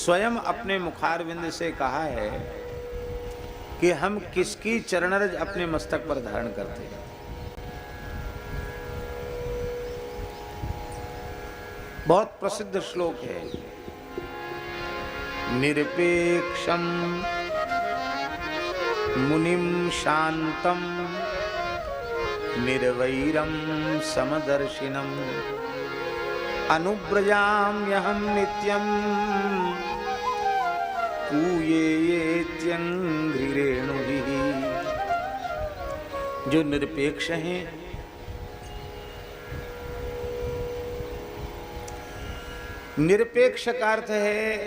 स्वयं अपने मुखारविंद से कहा है कि हम किसकी चरणरज अपने मस्तक पर धारण करते हैं। बहुत प्रसिद्ध श्लोक है, निरपेक्षम मुनिम शांतम निर्वैरम समदर्शिनम अनुव्रजाम्यहं नित्यं पूयेत्यंघ्रिरेणुभिः। जो निरपेक्ष हैं, निरपेक्ष का अर्थ है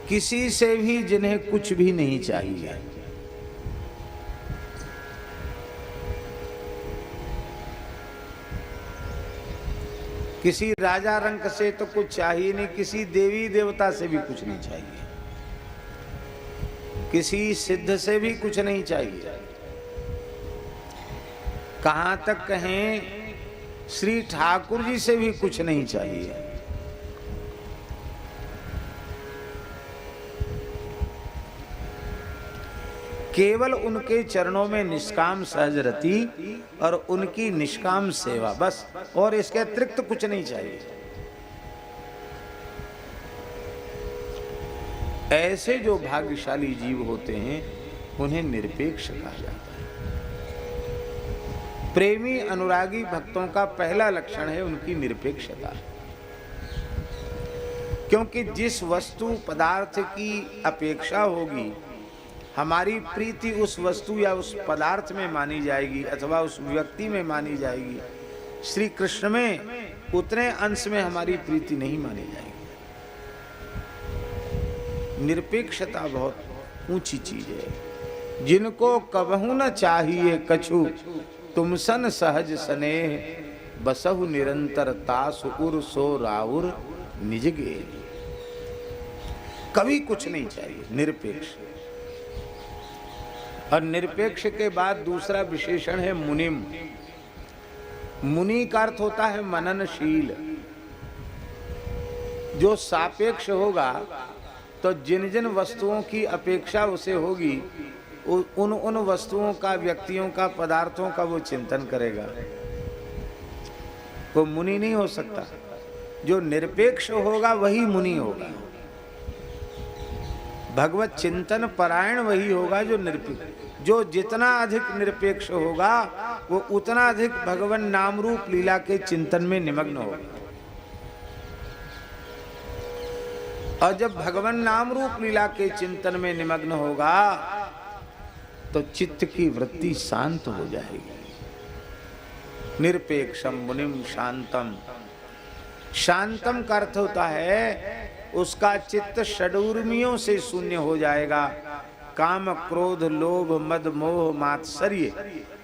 किसी से भी जिन्हें कुछ भी नहीं चाहिए। किसी राजा रंक से तो कुछ चाहिए नहीं, किसी देवी देवता से भी कुछ नहीं चाहिए, किसी सिद्ध से भी कुछ नहीं चाहिए। कहां तक कहें श्री ठाकुर जी से भी कुछ नहीं चाहिए। केवल उनके चरणों में निष्काम सहज रति और उनकी निष्काम सेवा, बस, और इसके अतिरिक्त कुछ नहीं चाहिए। ऐसे जो भाग्यशाली जीव होते हैं उन्हें निरपेक्ष कहा जाता है। प्रेमी अनुरागी भक्तों का पहला लक्षण है उनकी निरपेक्षता, क्योंकि जिस वस्तु पदार्थ की अपेक्षा होगी, हमारी प्रीति उस वस्तु या उस पदार्थ में मानी जाएगी अथवा उस व्यक्ति में मानी जाएगी। श्री कृष्ण में उतने अंश में हमारी प्रीति नहीं मानी जाएगी। निरपेक्षता बहुत ऊंची चीज है। जिनको कबहू न चाहिए कछु, तुमसन सहज स्नेह, बसहु निरंतर तासु उर सो राउर निज गे। कभी कुछ नहीं चाहिए, निरपेक्ष। और निरपेक्ष के बाद दूसरा विशेषण है मुनिम। मुनि का अर्थ होता है मननशील। जो सापेक्ष होगा तो जिन जिन वस्तुओं की अपेक्षा उसे होगी उन वस्तुओं का, व्यक्तियों का, पदार्थों का वो चिंतन करेगा। वो मुनि नहीं हो सकता। जो निरपेक्ष होगा वही मुनि होगा। भगवत चिंतन परायण वही होगा जो निरपेक्ष। जो जितना अधिक निरपेक्ष होगा वो उतना अधिक भगवान नाम रूप लीला के चिंतन में निमग्न होगा। और जब भगवान नाम रूप लीला के चिंतन में निमग्न होगा तो चित्त की वृत्ति शांत हो जाएगी। निरपेक्षम मुनिम शांतम। शांतम का अर्थ होता है उसका चित्त षडूर्मियों से शून्य हो जाएगा। काम, क्रोध, लोभ, मद, मोह, मात्सर्य,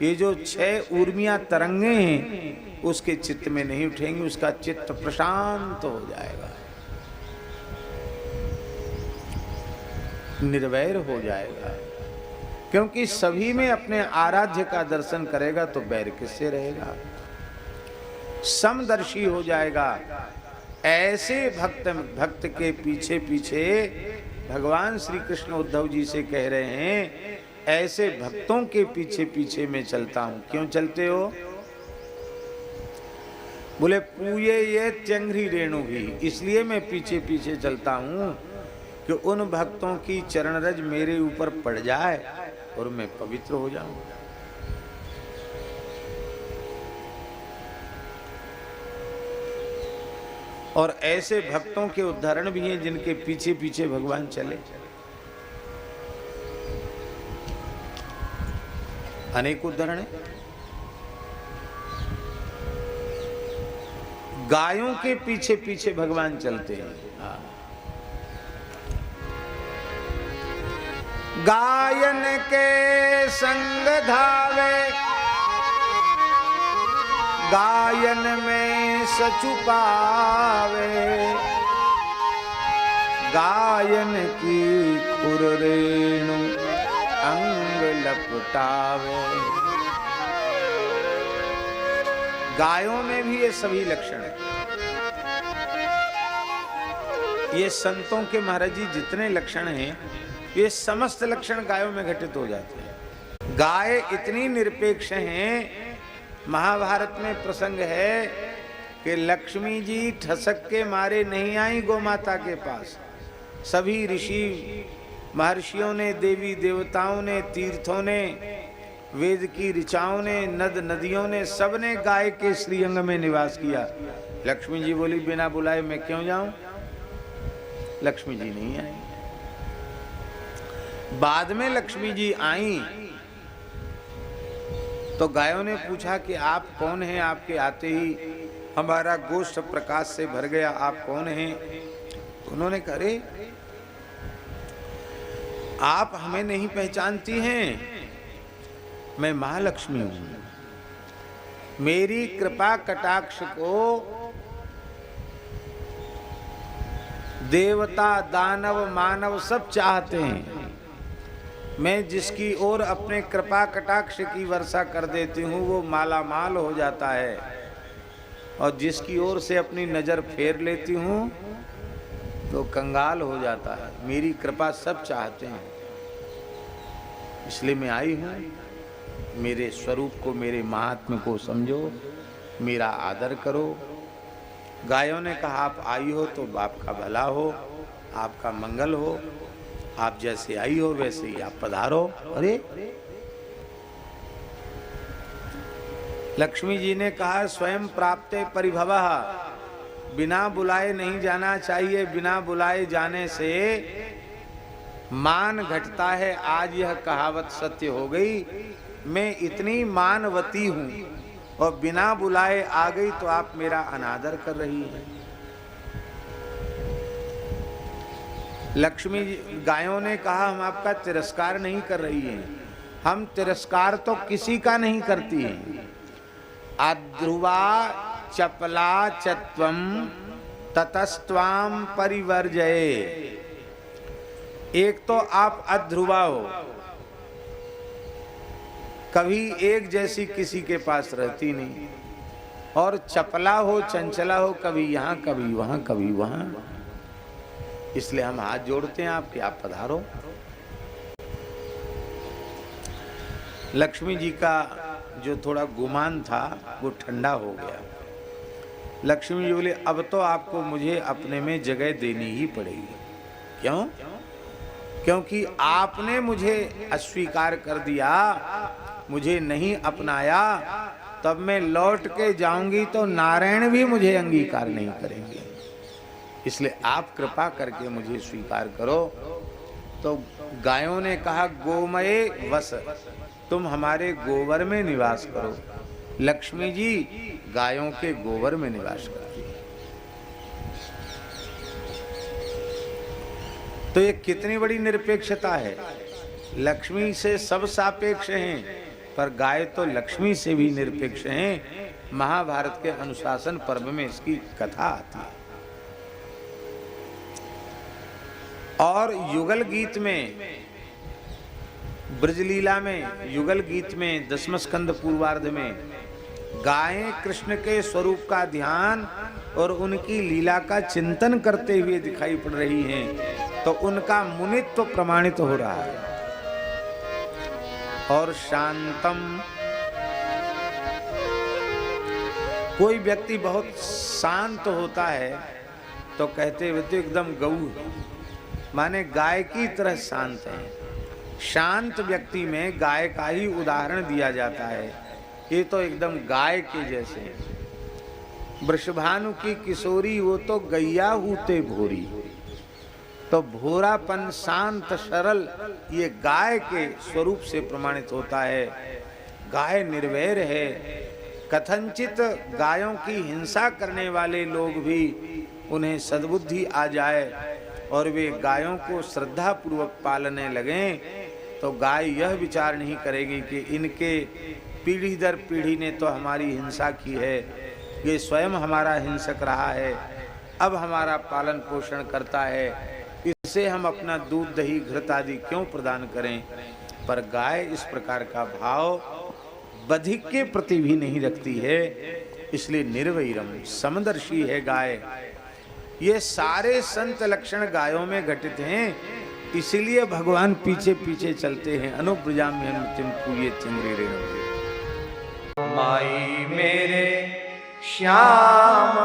ये जो 6 ऊर्मियां तरंगे हैं उसके चित्त में नहीं उठेंगी। उसका चित्त प्रशांत हो जाएगा, निर्वैर हो जाएगा। क्योंकि सभी में अपने आराध्य का दर्शन करेगा तो बैर किससे रहेगा। समदर्शी हो जाएगा। ऐसे भक्त के पीछे पीछे भगवान श्री कृष्ण उद्धव जी से कह रहे हैं, ऐसे भक्तों के पीछे पीछे मैं चलता हूं। क्यों चलते हो? बोले पूये ये त्यंघ्रि रेणु भी। इसलिए मैं पीछे पीछे चलता हूं कि उन भक्तों की चरणरज मेरे ऊपर पड़ जाए और मैं पवित्र हो जाऊं। और ऐसे भक्तों के उदाहरण भी हैं जिनके पीछे पीछे भगवान चले। अनेक उदाहरण हैं। गायों के पीछे पीछे भगवान चलते हैं। गायन के संग धावे, गायन में सचु पावे, गायन की खुर रेणु अंग लपटावे। गायों में भी ये सभी लक्षण है। ये संतों के महाराज जी जितने लक्षण हैं, ये समस्त लक्षण गायों में घटित हो जाते हैं। गाय इतनी निरपेक्ष हैं, महाभारत में प्रसंग है कि लक्ष्मी जी ठसक के मारे नहीं आई गौ माता के पास। सभी ऋषि महर्षियों ने, देवी देवताओं ने, तीर्थों ने, वेद की ऋचाओं ने, नद नदियों ने, सबने गाय के श्रीअंग में निवास किया। लक्ष्मी जी बोली बिना बुलाए मैं क्यों जाऊं? लक्ष्मी जी नहीं आई। बाद में लक्ष्मी जी आई तो गायों ने पूछा कि आप कौन हैं? आपके आते ही हमारा गोष्ठ प्रकाश से भर गया, आप कौन हैं? उन्होंने कहा अरे आप हमें नहीं पहचानती हैं, मैं महालक्ष्मी हूं। मेरी कृपा कटाक्ष को देवता, दानव, मानव सब चाहते हैं। मैं जिसकी ओर अपने कृपा कटाक्ष की वर्षा कर देती हूँ वो माला माल हो जाता है, और जिसकी ओर से अपनी नजर फेर लेती हूँ तो कंगाल हो जाता है। मेरी कृपा सब चाहते हैं, इसलिए मैं आई हूँ। मेरे स्वरूप को, मेरे महात्म्य को समझो, मेरा आदर करो। गायों ने कहा आप आई हो तो आपका भला हो, आपका मंगल हो, आप जैसे आई हो वैसे ही आप पधारो। अरे लक्ष्मी जी ने कहा स्वयं प्राप्ते परिभवः, बिना बुलाए नहीं जाना चाहिए। बिना बुलाए जाने से मान घटता है। आज यह कहावत सत्य हो गई। मैं इतनी मानवती हूं और बिना बुलाए आ गई तो आप मेरा अनादर कर रही हैं। लक्ष्मी गायों ने कहा हम आपका तिरस्कार नहीं कर रही हैं, हम तिरस्कार तो किसी का नहीं करती हैं। अध्रुवा चपला चत्वम ततस्त्वाम परिवर्जये। एक तो आप अध्रुवा हो, कभी एक जैसी किसी के पास रहती नहीं, और चपला हो, चंचला हो, कभी यहाँ कभी वहां कभी वहां। इसलिए हम हाथ जोड़ते हैं आपके, आप पधारो। लक्ष्मी जी का जो थोड़ा गुमान था वो ठंडा हो गया। लक्ष्मी जी बोले अब तो आपको मुझे अपने में जगह देनी ही पड़ेगी। क्यों? क्योंकि आपने मुझे अस्वीकार कर दिया, मुझे नहीं अपनाया, तब मैं लौट के जाऊंगी तो नारायण भी मुझे अंगीकार नहीं करेंगे। इसलिए आप कृपा करके मुझे स्वीकार करो। तो गायों ने कहा गोमये वस, तुम हमारे गोबर में निवास करो। लक्ष्मी जी गायों के गोबर में निवास करती है। तो ये कितनी बड़ी निरपेक्षता है। लक्ष्मी से सब सापेक्ष हैं, पर गाय तो लक्ष्मी से भी निरपेक्ष हैं। महाभारत के अनुशासन पर्व में इसकी कथा आती है। और युगल गीत में, ब्रजलीला में, युगल गीत में दसम स्कंद पूर्वार्ध में गायें कृष्ण के स्वरूप का ध्यान और उनकी लीला का चिंतन करते हुए दिखाई पड़ रही हैं, तो उनका मुनित्व प्रमाणित हो रहा है। और शांतम, कोई व्यक्ति बहुत शांत होता है तो कहते हुए तो एकदम गऊ, माने गाय की तरह शांत है। शांत व्यक्ति में गाय का ही उदाहरण दिया जाता है। ये तो एकदम गाय के जैसे। वृषभानु की किशोरी वो तो गैया हूते भोरी। तो भोरापन, शांत, सरल, ये गाय के स्वरूप से प्रमाणित होता है। गाय निर्वैर है। कथनचित गायों की हिंसा करने वाले लोग भी उन्हें सद्बुद्धि आ जाए और वे गायों को श्रद्धा पूर्वक पालने लगें, तो गाय यह विचार नहीं करेगी कि इनके पीढ़ी दर पीढ़ी ने तो हमारी हिंसा की है, ये स्वयं हमारा हिंसक रहा है, अब हमारा पालन पोषण करता है, इसे हम अपना दूध दही घृत आदि क्यों प्रदान करें। पर गाय इस प्रकार का भाव बधिक के प्रति भी नहीं रखती है। इसलिए निर्वैरम समदर्शी है गाय। ये सारे संत लक्षण गायों में घटित हैं, इसीलिए भगवान पीछे पीछे चलते हैं। अनुब्रजाम्यहं नित्यं पूये चंद्रेण। माई मेरे श्याम